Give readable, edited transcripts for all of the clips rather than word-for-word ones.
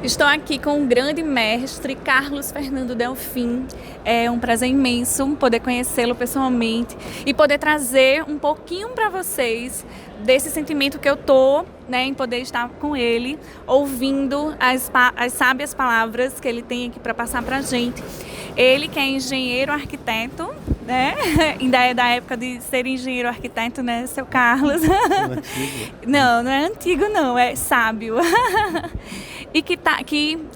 Estou aqui com o grande mestre Carlos Fernando Delfim. É um prazer imenso poder conhecê-lo pessoalmente e poder trazer um pouquinho para vocês desse sentimento que eu tô, em poder estar com ele, ouvindo as sábias palavras que ele tem aqui para passar para a gente. Ele que é engenheiro arquiteto, ainda é da época de ser engenheiro arquiteto, né, seu Carlos? Não, não é antigo não, é sábio. E que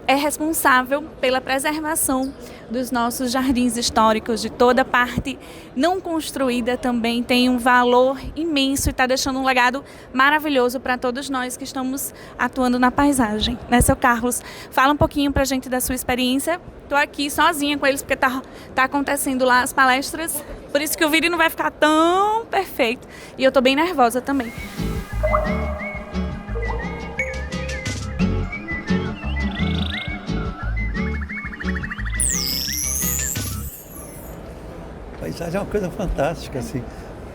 é responsável pela preservação dos nossos jardins históricos, de toda a parte não construída também, tem um valor imenso e está deixando um legado maravilhoso para todos nós que estamos atuando na paisagem. Né, seu Carlos? Fala um pouquinho para a gente da sua experiência. Estou aqui sozinha com eles porque tá acontecendo lá as palestras, por isso que o vídeo não vai ficar tão perfeito e eu estou bem nervosa também. Paisagem é uma coisa fantástica, assim.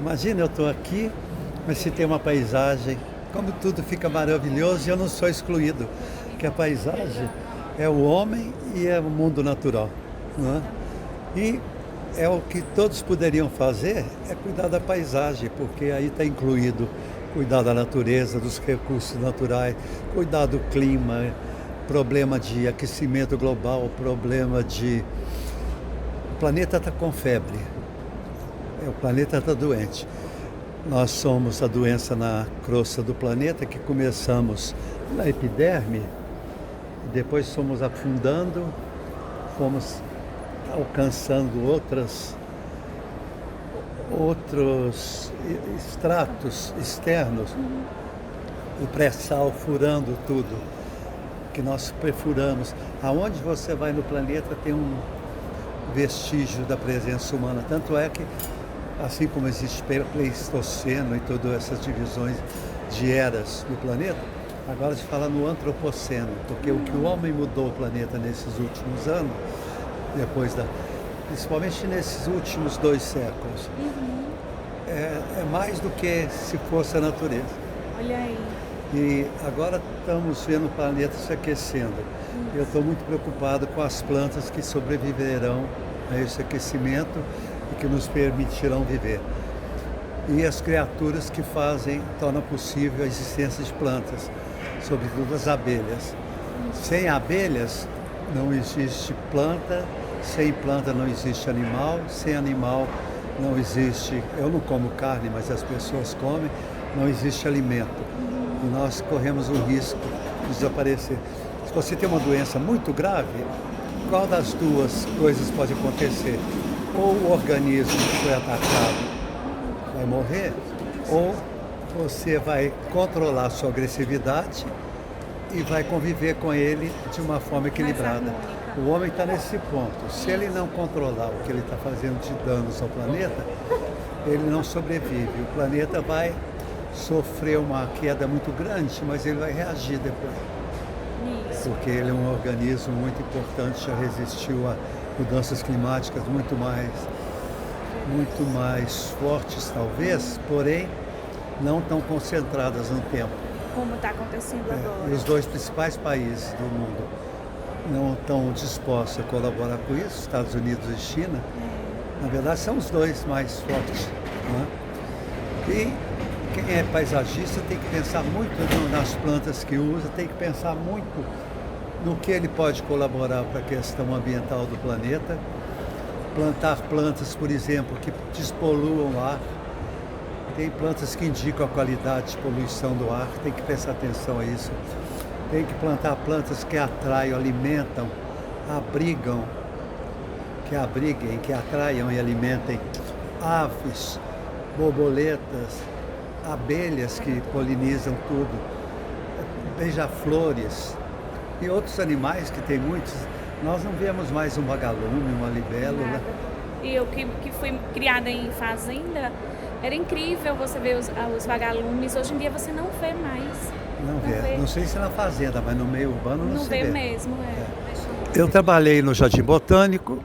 Imagina, eu estou aqui, mas se tem uma paisagem, como tudo fica maravilhoso e eu não sou excluído, porque a paisagem é o homem e é o mundo natural, não é? E é o que todos poderiam fazer, é cuidar da paisagem, porque aí está incluído cuidar da natureza, dos recursos naturais, cuidar do clima, problema de aquecimento global, problema de... O planeta está com febre, o planeta está doente. Nós somos a doença na crosta do planeta, que começamos na epiderme, depois fomos afundando, fomos alcançando outros estratos externos, o pré-sal furando tudo, que nós perfuramos. Aonde você vai no planeta tem um vestígio da presença humana, tanto é que, assim como existe Pleistoceno e todas essas divisões de eras no planeta, agora se fala no Antropoceno, porque o que o homem mudou o planeta nesses últimos anos, principalmente nesses últimos 2 séculos, é mais do que se fosse a natureza. Olha aí. E agora estamos vendo o planeta se aquecendo. Eu estou muito preocupado com as plantas que sobreviverão a esse aquecimento e que nos permitirão viver. E as criaturas que tornam possível a existência de plantas, sobretudo as abelhas. Sem abelhas não existe planta, sem planta não existe animal, sem animal não existe, eu não como carne, mas as pessoas comem, não existe alimento. E nós corremos o risco de desaparecer. Se você tem uma doença muito grave, qual das duas coisas pode acontecer? Ou o organismo que foi atacado vai morrer, ou você vai controlar a sua agressividade e vai conviver com ele de uma forma equilibrada. O homem está nesse ponto. Se ele não controlar o que ele está fazendo de danos ao planeta, ele não sobrevive. O planeta vai sofrer uma queda muito grande, mas ele vai reagir depois. Isso. Porque ele é um organismo muito importante, já resistiu a mudanças climáticas muito mais fortes talvez, porém não tão concentradas no tempo. Como está acontecendo agora. E os 2 principais países do mundo não estão dispostos a colaborar com isso, Estados Unidos e China. Na verdade são os 2 mais fortes, né? E quem é paisagista tem que pensar muito nas plantas que usa, tem que pensar muito no que ele pode colaborar para a questão ambiental do planeta. Plantar plantas, por exemplo, que despoluam o ar. Tem plantas que indicam a qualidade de poluição do ar, tem que prestar atenção a isso. Tem que plantar plantas que atraiam, alimentam, que atraiam e alimentem aves, borboletas, abelhas que polinizam tudo, beija-flores e outros animais que tem muitos. Nós não vemos mais um vagalume, uma libélula. E eu que fui criada em fazenda, era incrível você ver os vagalumes. Hoje em dia você não vê mais. Não vê. Não sei se na fazenda, mas no meio urbano não se vê. Não vê mesmo, Eu trabalhei no Jardim Botânico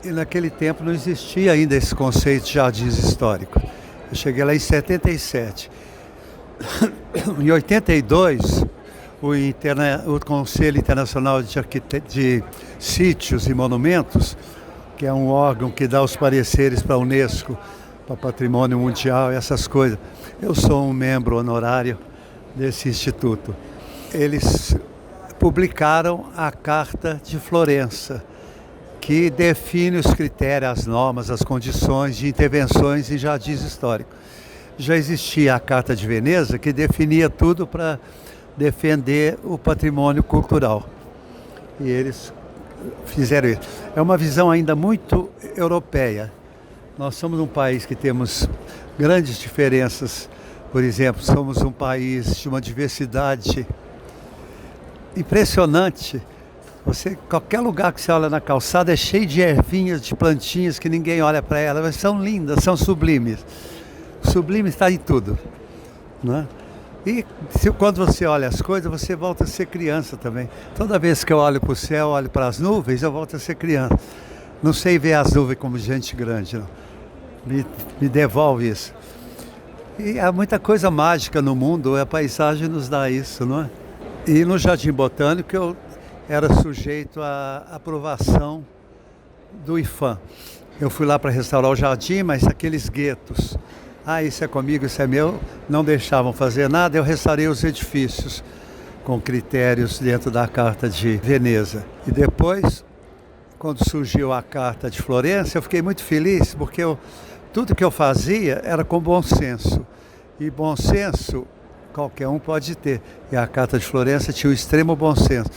e naquele tempo não existia ainda esse conceito de jardins históricos. Eu cheguei lá em 77. Em 82, o Conselho Internacional de Sítios e Monumentos, que é um órgão que dá os pareceres para a Unesco, para Patrimônio Mundial e essas coisas. Eu sou um membro honorário desse instituto. Eles publicaram a Carta de Florença, que define os critérios, as normas, as condições de intervenções em jardins históricos. Já existia a Carta de Veneza, que definia tudo para defender o patrimônio cultural. E eles fizeram isso. É uma visão ainda muito europeia. Nós somos um país que temos grandes diferenças. Por exemplo, somos um país de uma diversidade impressionante. Qualquer lugar que você olha na calçada é cheio de ervinhas, de plantinhas que ninguém olha para elas, mas são lindas, são sublimes. O sublime está em tudo, né? E quando você olha as coisas, você volta a ser criança também. Toda vez que eu olho para o céu, olho para as nuvens, eu volto a ser criança. Não sei ver as nuvens como gente grande, não. Me devolve isso. E há muita coisa mágica no mundo, a paisagem nos dá isso, não é? E no Jardim Botânico eu era sujeito à aprovação do IPHAN. Eu fui lá para restaurar o jardim, mas aqueles guetos, isso é comigo, isso é meu, não deixavam fazer nada. Eu restaurei os edifícios com critérios dentro da Carta de Veneza. E depois, quando surgiu a Carta de Florença, eu fiquei muito feliz, porque tudo que eu fazia era com bom senso. E bom senso qualquer um pode ter. E a Carta de Florença tinha o extremo bom senso.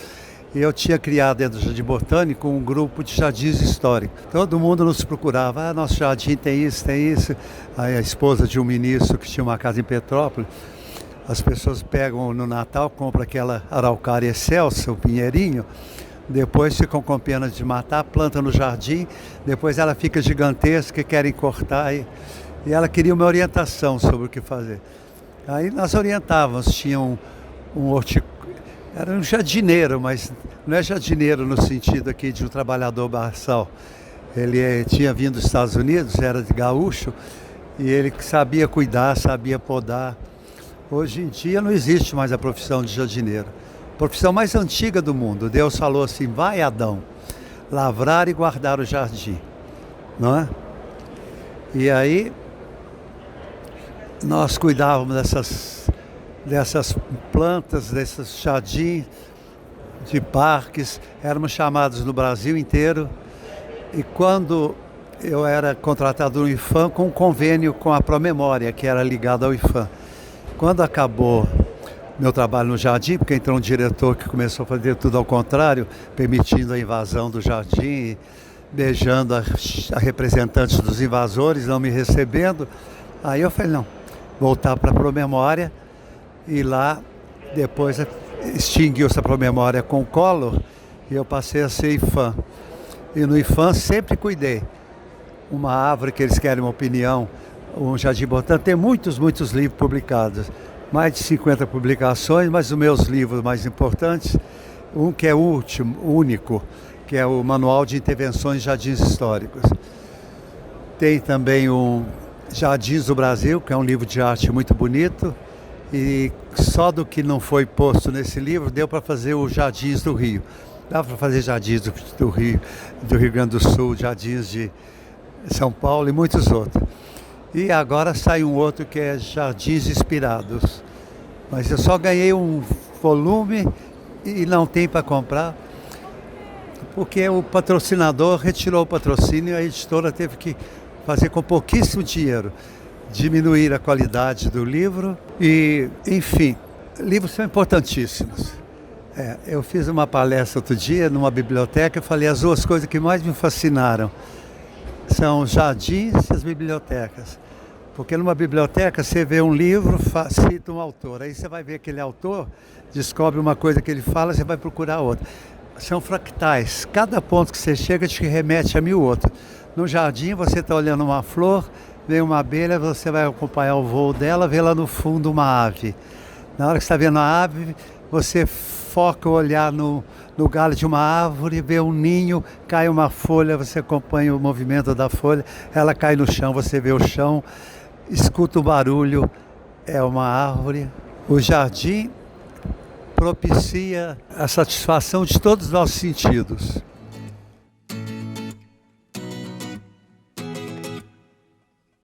E eu tinha criado dentro do Jardim Botânico um grupo de jardins históricos. Todo mundo nos procurava. Nosso jardim tem isso, tem isso. Aí a esposa de um ministro que tinha uma casa em Petrópolis, as pessoas pegam no Natal, compram aquela araucária excelsa, o pinheirinho, depois ficam com pena de matar, plantam no jardim, depois ela fica gigantesca e querem cortar. E ela queria uma orientação sobre o que fazer. Aí nós orientávamos, tinha um era um jardineiro, mas não é jardineiro no sentido aqui de um trabalhador braçal. Ele tinha vindo dos Estados Unidos, era de gaúcho, e ele sabia cuidar, sabia podar. Hoje em dia não existe mais a profissão de jardineiro. A profissão mais antiga do mundo. Deus falou assim: vai, Adão, lavrar e guardar o jardim. Não é? E aí nós cuidávamos dessas plantas, desses jardins, de parques, éramos chamados no Brasil inteiro. E quando eu era contratado no IPHAN, com um convênio com a Promemória, que era ligado ao IPHAN. Quando acabou meu trabalho no jardim, porque entrou um diretor que começou a fazer tudo ao contrário, permitindo a invasão do jardim, beijando a representantes dos invasores, não me recebendo, aí eu falei, não, voltar para a Promemória. E lá, depois extinguiu-se a Promemória com o Collor e eu passei a ser IPHAN. E no IPHAN sempre cuidei. Uma árvore que eles querem uma opinião, um jardim botânico, tem muitos livros publicados. Mais de 50 publicações, mas os meus livros mais importantes, um que é o único, que é o Manual de Intervenções em Jardins Históricos. Tem também um Jardins do Brasil, que é um livro de arte muito bonito. E só do que não foi posto nesse livro deu para fazer os Jardins do Rio. Dá para fazer Jardins do Rio Grande do Sul, Jardins de São Paulo e muitos outros. E agora sai um outro que é Jardins Inspirados. Mas eu só ganhei um volume e não tem para comprar, porque o patrocinador retirou o patrocínio e a editora teve que fazer com pouquíssimo dinheiro, diminuir a qualidade do livro e, enfim, livros são importantíssimos. Eu fiz uma palestra outro dia numa biblioteca e falei as duas coisas que mais me fascinaram são os jardins e as bibliotecas. Porque numa biblioteca você vê um livro, cita um autor, aí você vai ver aquele autor, descobre uma coisa que ele fala, você vai procurar outra. São fractais, cada ponto que você chega te remete a 1000 outros. No jardim você está olhando uma flor, vem uma abelha, você vai acompanhar o voo dela, vê lá no fundo uma ave. Na hora que você está vendo a ave, você foca o olhar no galho de uma árvore, vê um ninho, cai uma folha, você acompanha o movimento da folha, ela cai no chão, você vê o chão, escuta o barulho, é uma árvore. O jardim propicia a satisfação de todos os nossos sentidos.